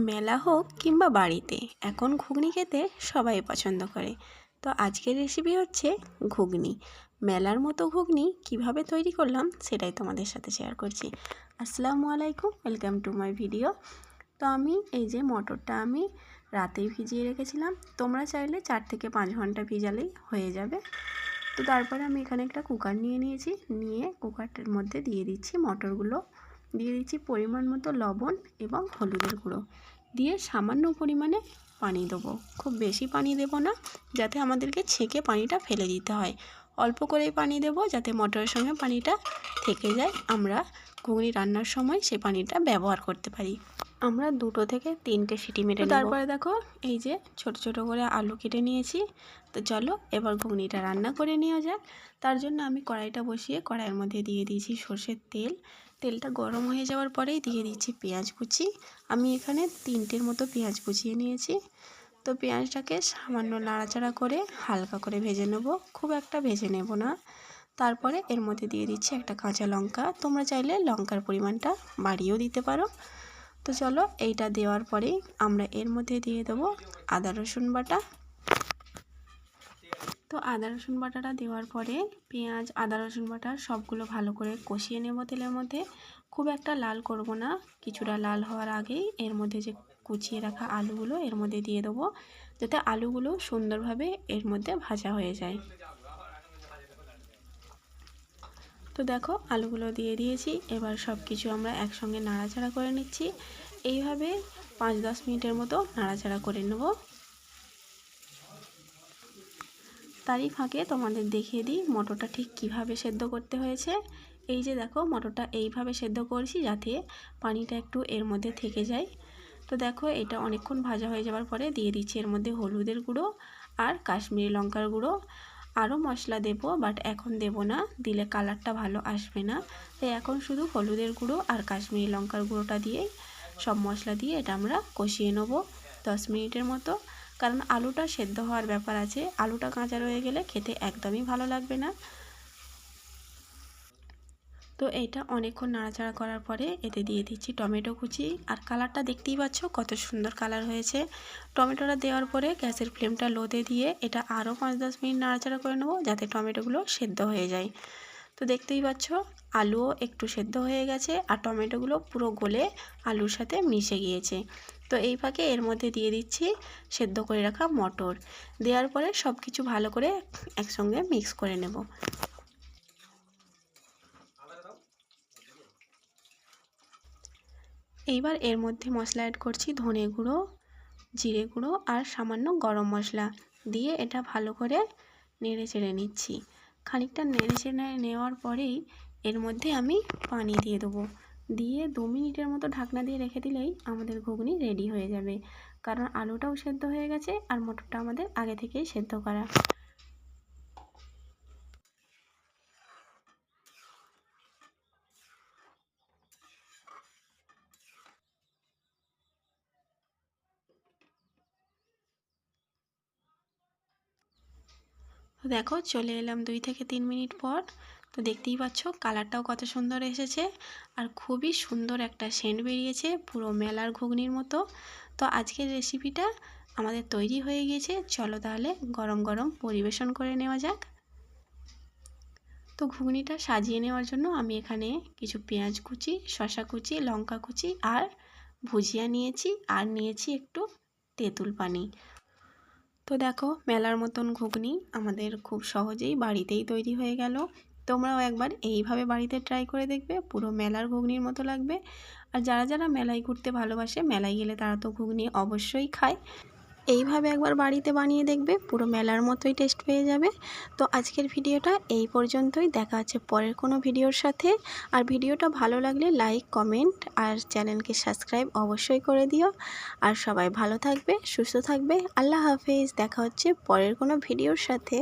মেলা হোক কিংবা বাড়িতে এখন ঘুগনি খেতে সবাই পছন্দ করে। তো আজকের রেসিপি হচ্ছে ঘুগনি। মেলার মতো ঘুগনি কিভাবে তৈরি করলাম সেটাই তোমাদের সাথে শেয়ার করছি। আসসালামু আলাইকুম, ওয়েলকাম টু মাই ভিডিও। তো আমি এই যে মটরটা আমি রাতেই ভিজিয়ে রেখেছিলাম। তোমরা চাইলে 4 থেকে 5 ঘন্টা ভিজালেই হয়ে যাবে। তো তারপরে আমি এখানে একটা কুকার নিয়েছি, নিয়ে কুকারটার মধ্যে দিয়ে দিচ্ছি মটরগুলো, দিয়ে দিচ্ছি পরিমাণ মতো লবণ এবং হলুদের গুঁড়ো, দিয়ে সামান্য পরিমাণে পানি দেবো। খুব বেশি পানি দেব না, যাতে আমাদেরকে ছেঁকে পানিটা ফেলে দিতে হয়। অল্প করেই পানি দেব, যাতে মটরের সঙ্গে পানিটা থেকে যায়, আমরা ঘুগনি রান্নার সময় সে পানিটা ব্যবহার করতে পারি। আমরা 2 থেকে 3টে সিটি মেরে নেব। তারপরে দেখো এই যে ছোট ছোট করে আলু কেটে নিয়েছি। তো চলো এবার ঘুগনিটা রান্না করে নেওয়া যাক। তার জন্য আমি কড়াইটা বসিয়ে কড়াইয়ের মধ্যে দিয়ে দিয়েছি সর্ষের তেল। তেলটা গরম হয়ে যাওয়ার পরেই দিয়ে দিচ্ছি পেঁয়াজ কুচি। আমি এখানে 3টের মতো পেঁয়াজ কুচিয়ে নিয়েছি। তো পেঁয়াজটাকে সামান্য নাড়াচাড়া করে হালকা করে ভেজে নেব, খুব একটা ভেজে নেব না। তারপরে এর মধ্যে দিয়ে দিচ্ছি একটা কাঁচা লঙ্কা। তোমরা চাইলে লঙ্কার পরিমাণটা বাড়িয়েও দিতে পারো। তো চলো এইটা দেওয়ার পরেই আমরা এর মধ্যে দিয়ে দেবো আদা রসুন বাটা। তো আদা রসুন বাটাটা দেওয়ার পরে পেঁয়াজ আদা রসুন বাটা সবগুলো ভালো করে কষিয়ে নেব তেলের মধ্যে। খুব একটা লাল করব না, কিছুটা লাল হওয়ার আগেই এর মধ্যে যে কুচিয়ে রাখা আলুগুলো এর মধ্যে দিয়ে দেবো, যাতে আলুগুলো সুন্দরভাবে এর মধ্যে ভাজা হয়ে যায়। তো দেখো আলুগুলো দিয়ে দিয়েছি, এবার সব কিছু আমরা একসঙ্গে নাড়াচাড়া করে নিচ্ছি। এইভাবে 5-10 মিনিটের মতো নাড়াচাড়া করে নেব। তারই ফাঁকে তোমাদের দেখিয়ে দিই মটরটা ঠিক কিভাবে সেদ্ধ করতে হয়েছে। এই যে দেখো মটরটা এইভাবে সেদ্ধ করেছি, যাতে পানিটা একটু এর মধ্যে থেকে যায়। তো দেখো এটা অনেকক্ষণ ভাজা হয়ে যাওয়ার পরে দিয়ে দিচ্ছি এর মধ্যে হলুদের গুঁড়ো আর কাশ্মীরি লঙ্কার গুঁড়ো। আরও মশলা দেবো, বাট এখন দেব না, দিলে কালারটা ভালো আসবে না। তাই এখন শুধু হলুদের গুঁড়ো আর কাশ্মীরি লঙ্কার গুঁড়োটা দিয়েই সব মশলা দিয়ে এটা আমরা কষিয়ে নেব 10 মিনিটের মতো। কারণ আলুটা সেদ্ধ হওয়ার ব্যাপার আছে, আলুটা কাঁচা রয়ে গেলে খেতে একদমই ভালো লাগবে না। তো এইটা অনেকক্ষণ নাড়াচাড়া করার পরে এতে দিয়ে দিচ্ছি টমেটো কুচি। আর কালারটা দেখতেই পাচ্ছ কত সুন্দর কালার হয়েছে। টমেটোটা দেওয়ার পরে গ্যাসের ফ্লেমটা লোতে দিয়ে এটা আরও 5-10 মিনিট নাড়াচাড়া করে নেবো, যাতে টমেটোগুলো সেদ্ধ হয়ে যায়। তো দেখতেই পাচ্ছ আলুও একটু সেদ্ধ হয়ে গেছে আর টমেটোগুলো পুরো গলে আলুর সাথে মিশে গিয়েছে। তো এই ফাঁকে এর মধ্যে দিয়ে দিচ্ছি সেদ্ধ করে রাখা মটর। দেওয়ার পরে সব কিছু ভালো করে একসঙ্গে মিক্স করে নেব। এইবার এর মধ্যে মশলা অ্যাড করছি ধনে গুঁড়ো, জিরে গুঁড়ো আর সামান্য গরম মশলা দিয়ে এটা ভালো করে নেড়ে চেড়ে নিচ্ছি। খানিকটা নেড়ে চেড়ে নেওয়ার পরেই এর মধ্যে আমি পানি দিয়ে দেবো। দিয়ে 2 মিনিটের মতো ঢাকনা দিয়ে রেখে দিলেই আমাদের ঘুগনি রেডি হয়ে যাবে। কারণ আলুটাও সেদ্ধ হয়ে গেছে আর মটরটা আমাদের আগে থেকেই সেদ্ধ করা। তো দেখো চলে এলাম 2 থেকে 3 মিনিট পর। তো দেখতেই পাচ্ছ কালারটাও কত সুন্দর এসেছে আর খুবই সুন্দর একটা সেন্ট বেরিয়েছে, পুরো মেলার ঘুগনির মতো। তো আজকের রেসিপিটা আমাদের তৈরি হয়ে গিয়েছে। চলো তাহলে গরম গরম পরিবেশন করে নেওয়া যাক। তো ঘুগনিটা সাজিয়ে নেওয়ার জন্য আমি এখানে কিছু পেঁয়াজ কুচি, শসা কুচি, লঙ্কা কুচি আর ভুজিয়া নিয়েছি, আর নিয়েছি একটু তেঁতুল পানি। তো দেখো মেলার মতন ঘুগনি আমাদের খুব সহজেই বাড়িতেই তৈরি হয়ে গেল। তোমরাও একবার এইভাবে বাড়িতে ট্রাই করে দেখবে, পুরো মেলার ঘুগনির মতো লাগবে। আর যারা যারা মেলায় ঘুরতে ভালোবাসে, মেলায় গেলে তারা তো ঘুগনি অবশ্যই খায়। এইভাবে একবার বাড়িতে বানিয়ে দেখবে, পুরো মেলার মতোই টেস্ট পেয়ে যাবে। তো আজকের ভিডিওটা এই পর্যন্তই, দেখা হচ্ছে পরের কোনো ভিডিওর সাথে। আর ভিডিওটা ভালো লাগলে লাইক, কমেন্ট আর চ্যানেলকে সাবস্ক্রাইব অবশ্যই করে দিও। আর সবাই ভালো থাকবে, সুস্থ থাকবে। আল্লাহ হাফেজ, দেখা হচ্ছে পরের কোনো ভিডিওর সাথে।